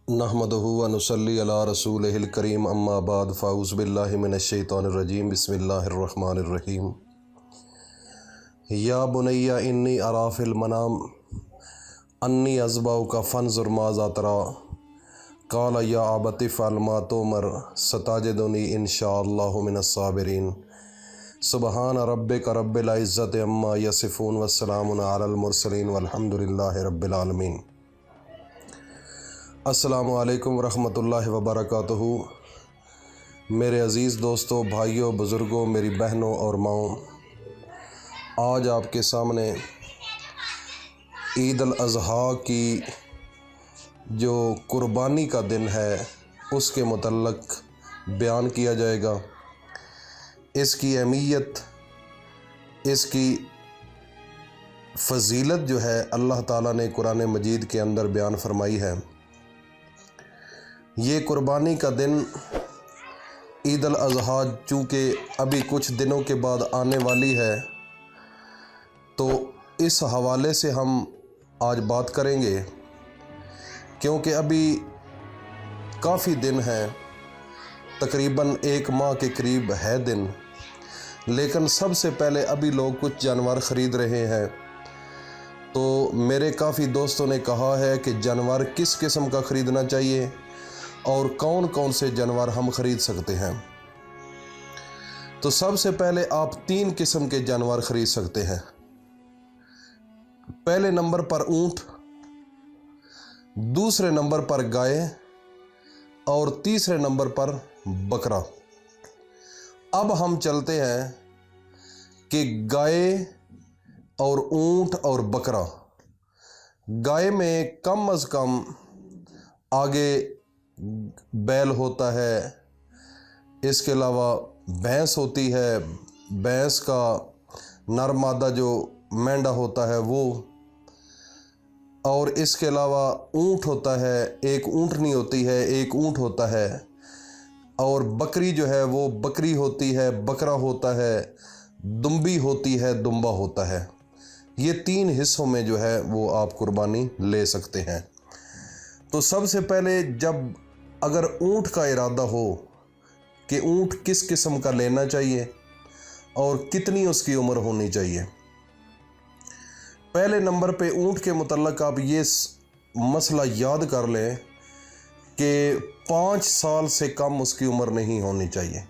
नहमदुहु व नुसल्ली अला रसूलिहिल करीम अम्मा बाद फ़ाऊज़ु बिल्लाहि मिनश्शैतानिर रजीम बिस्मिल्लाहिर्रहमानिर रहीम। या बुनैया इन्नी अरा फ़िल मनाम अन्नी अज़बहुका फ़ंज़ुर माज़ा तरा क़ाल या अबति इफ़अल मा तुमर सताजिदुनी इंशाअल्लाहु मिनस्साबिरीन। सुबहान रब्बिका रब्बिल इज़्ज़ति अम्मा यसिफ़ून व सलामुन अलल मुरसलीन वल्हम्दुलिल्लाहि रब्बिल आलमीन। अस्सलामु अलैकुम रहमतुल्लाहि व बरकातुहू। मेरे अज़ीज़ दोस्तों, भाइयों, बुज़ुर्गों, मेरी बहनों और माओं, आज आपके सामने ईद अल अज़हा की जो कुर्बानी का दिन है उसके मुतल्लक़ बयान किया जाएगा। इसकी अहमियत, इसकी फ़जीलत जो है अल्लाह ताला ने कुरान मजीद के अंदर बयान फरमाई है। ये कुर्बानी का दिन ईद अल अज़हा चूँकि अभी कुछ दिनों के बाद आने वाली है, तो इस हवाले से हम आज बात करेंगे, क्योंकि अभी काफ़ी दिन हैं, तकरीबन एक माह के करीब है दिन। लेकिन सबसे पहले अभी लोग कुछ जानवर ख़रीद रहे हैं। तो मेरे काफ़ी दोस्तों ने कहा है कि जानवर किस किस्म का ख़रीदना चाहिए और कौन कौन से जानवर हम ख़रीद सकते हैं। तो सबसे पहले आप 3 किस्म के जानवर ख़रीद सकते हैं। पहले नंबर पर ऊँट, दूसरे नंबर पर गाय और तीसरे नंबर पर बकरा। अब हम चलते हैं कि गाय और ऊँट और बकरा। गाय में कम अज़ कम आगे बैल होता है, इसके अलावा भैंस होती है, भैंस का नर मादा जो मेंढा होता है वो, और इसके अलावा ऊँट होता है, एक ऊँटनी होती है, एक ऊँट होता है, और बकरी जो है वो बकरी होती है, बकरा होता है, दुम्बी होती है, दुम्बा होता है। ये 3 हिस्सों में जो है वो आप कुर्बानी ले सकते हैं। तो सबसे पहले जब अगर ऊँट का इरादा हो कि ऊँट किस किस्म का लेना चाहिए और कितनी उसकी उम्र होनी चाहिए, पहले नंबर पे ऊँट के मुतल्लक़ आप ये मसला याद कर लें कि 5 साल से कम उसकी उम्र नहीं होनी चाहिए,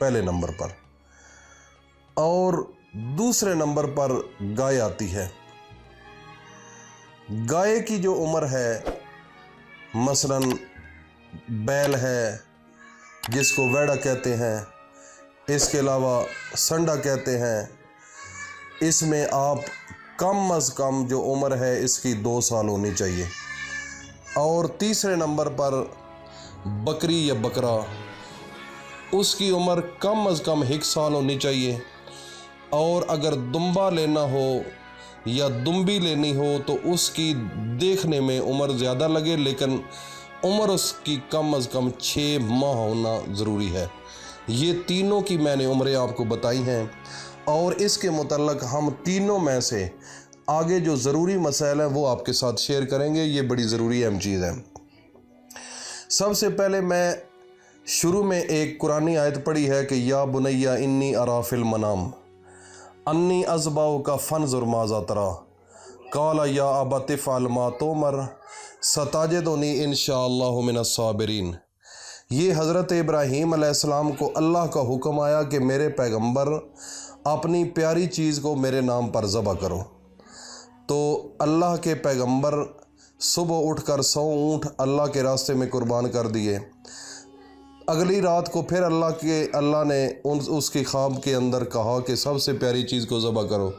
पहले नंबर पर। और दूसरे नंबर पर गाय आती है। गाय की जो उम्र है, मसलन बैल है जिसको वेड़ा कहते हैं, इसके अलावा संडा कहते हैं, इसमें आप कम अज़ कम जो उम्र है इसकी 2 साल होनी चाहिए। और तीसरे नंबर पर बकरी या बकरा, उसकी उम्र कम अज़ कम 1 साल होनी चाहिए। और अगर दुम्बा लेना हो या दुम्बी लेनी हो तो उसकी देखने में उम्र ज़्यादा लगे, लेकिन उम्र उसकी कम अज़ कम 6 माह होना ज़रूरी है। ये तीनों की मैंने उम्रें आपको बताई हैं, और इसके मुतल्लक़ हम तीनों में से आगे जो ज़रूरी मसाइल हैं वो आपके साथ शेयर करेंगे। ये बड़ी ज़रूरी अहम चीज़ है। सबसे पहले मैं शुरू में एक कुरानी आयत पढ़ी है कि या बुनैया इन्नी अरा फ़िल मनाम अन्नी अज़बहुका फ़ंज़ुर माज़ा तरा क़ाल या अबति इफ़अल मा तुमर सताजिदुनी इंशाअल्लाहु मिनस्साबिरीन। ये हज़रत इब्राहीम अलैहिस्सलाम को अल्लाह का हुक्म आया कि मेरे पैगंबर अपनी प्यारी चीज़ को मेरे नाम पर ज़बह करो। तो अल्लाह के पैगंबर सुबह उठकर 100 ऊँट अल्लाह के रास्ते में कुर्बान कर दिए। अगली रात को फिर अल्लाह ने उसकी ख्वाब के अंदर कहा कि सबसे प्यारी चीज़ को ज़बह करो।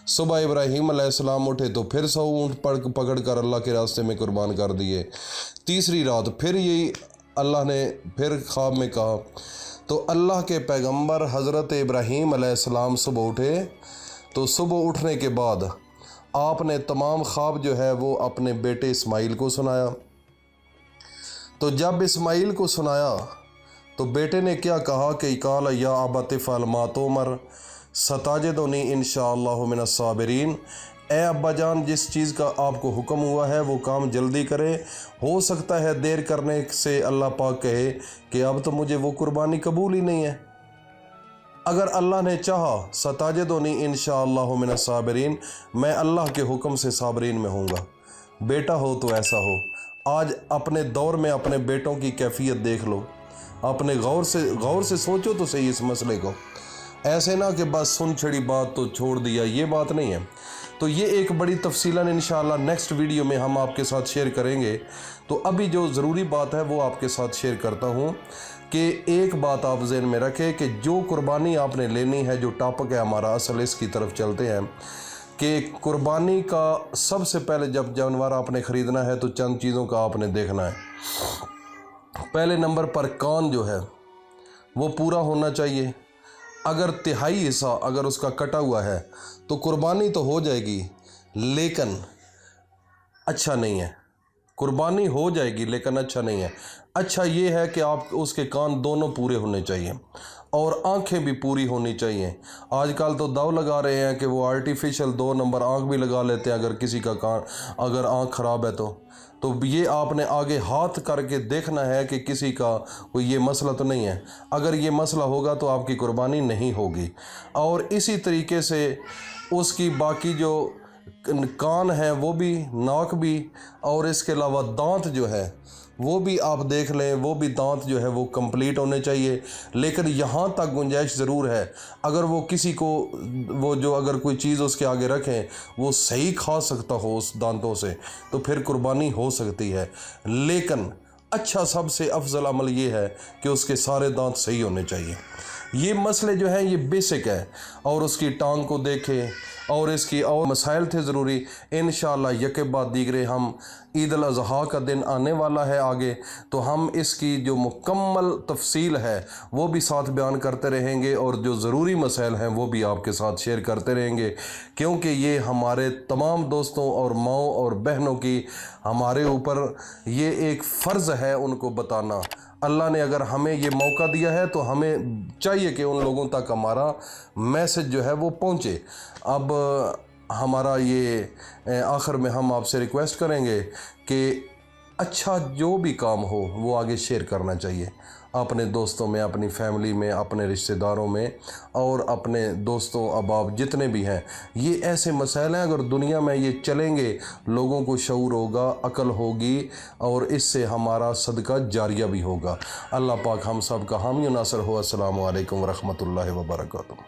सुबह इब्राहीम अलैहिस्सलाम उठे तो फिर 100 ऊँट पकड़ कर अल्लाह के रास्ते में कुर्बान कर दिए। तीसरी रात फिर यही अल्लाह ने फिर ख्वाब में कहा। तो अल्लाह के पैगंबर हज़रत इब्राहीम अलैहिस्सलाम सुबह उठे, तो सुबह उठने के बाद आपने तमाम ख्वाब जो है वो अपने बेटे इस्माइल को सुनाया। तो जब इस्माइल को सुनाया तो बेटे ने क्या कहा कि क़ाल या अबति इफ़अल मा तुमर सताजिदुनी इंशाअल्लाहु मिनस्साबिरीन। اے ابا جان جس چیज़ کا آپ کو حکم ہوا ہے وہ کام جلدی کرے، ہو سکتا ہے دیر کرنے سے اللہ پاک کہے کہ اب تو مجھے وہ قربانی قبول ہی نہیں ہے۔ اگر اللہ نے چاہا ستاجدونی انشاءاللہ من الصابرین، میں اللہ کے حکم سے صابرین میں ہوں گا۔ بیٹا ہو تو ایسا ہو۔ آج اپنے دور میں اپنے بیٹوں کی کیفیت دیکھ لو، اپنے غور سے سوچو تو صحیح اس مسئلے کو، ایسے نہ کہ بس سن چھڑی بات تو چھوڑ دیا، یہ بات نہیں ہے۔ تو یہ ایک بڑی تفصیلاً انشاءاللہ نیکسٹ ویڈیو میں ہم آپ کے ساتھ شیئر کریں گے۔ تو ابھی جو ضروری بات ہے وہ آپ کے ساتھ شیئر کرتا ہوں کہ ایک بات آپ ذہن میں رکھیں کہ جو قربانی آپ نے لینی ہے، جو ٹاپک ہے ہمارا اصل، اس کی طرف چلتے ہیں کہ قربانی کا سب سے پہلے جب جانور آپ نے خریدنا ہے تو چند چیزوں کا آپ نے دیکھنا ہے۔ پہلے نمبر پر کان جو ہے وہ پورا ہونا چاہیے۔ اگر تہائی حصہ اگر اس کا کٹا ہوا ہے تو قربانی تو ہو جائے گی لیکن اچھا نہیں ہے۔ قربانی ہو جائے گی لیکن اچھا نہیں ہے۔ اچھا یہ ہے کہ آپ اس کے کان دونوں پورے ہونے چاہیے اور آنکھیں بھی پوری ہونی چاہیے۔ آج کل تو داؤ لگا رہے ہیں کہ وہ آرٹیفیشل 2 نمبر آنکھ بھی لگا لیتے ہیں اگر کسی کا کان اگر آنکھ خراب ہے تو یہ آپ نے آگے ہاتھ کر کے دیکھنا ہے کہ کسی کا کوئی یہ مسئلہ تو نہیں ہے۔ اگر یہ مسئلہ ہوگا تو آپ کی قربانی نہیں ہوگی۔ اور اسی طریقے سے اس کی باقی جو کان ہیں وہ بھی، ناک بھی، اور اس کے علاوہ دانت جو ہے وہ بھی آپ دیکھ لیں، وہ بھی دانت جو ہے وہ کمپلیٹ ہونے چاہیے۔ لیکن یہاں تک گنجائش ضرور ہے، اگر وہ کسی کو وہ جو اگر کوئی چیز اس کے آگے رکھیں وہ صحیح کھا سکتا ہو اس دانتوں سے تو پھر قربانی ہو سکتی ہے۔ لیکن اچھا سب سے افضل عمل یہ ہے کہ اس کے سارے دانت صحیح ہونے چاہیے۔ یہ مسئلے جو ہیں یہ بیسک ہے، اور اس کی ٹانگ کو دیکھیں اور اس کی اور مسائل تھے ضروری۔ انشاءاللہ یکے بعد دیگرے ہم عید الاضحیٰ کا دن آنے والا ہے آگے، تو ہم اس کی جو مکمل تفصیل ہے وہ بھی ساتھ بیان کرتے رہیں گے، اور جو ضروری مسائل ہیں وہ بھی آپ کے ساتھ شیئر کرتے رہیں گے، کیونکہ یہ ہمارے تمام دوستوں اور ماؤں اور بہنوں کی ہمارے اوپر یہ ایک فرض ہے ان کو بتانا۔ اللہ نے اگر ہمیں یہ موقع دیا ہے تو ہمیں چاہیے کہ ان لوگوں تک ہمارا میسج جو ہے وہ پہنچے۔ اب ہمارا یہ آخر میں ہم آپ سے ریکویسٹ کریں گے کہ اچھا جو بھی کام ہو وہ آگے شیئر کرنا چاہیے اپنے دوستوں میں، اپنی فیملی میں، اپنے رشتہ داروں میں، اور اپنے دوستوں احباب جتنے بھی ہیں۔ یہ ایسے مسائل ہیں اگر دنیا میں یہ چلیں گے لوگوں کو شعور ہوگا، عقل ہوگی، اور اس سے ہمارا صدقہ جاریہ بھی ہوگا۔ اللہ پاک ہم سب کا حامی و ناصر ہو۔ السلام علیکم ورحمۃ اللہ وبرکاتہ۔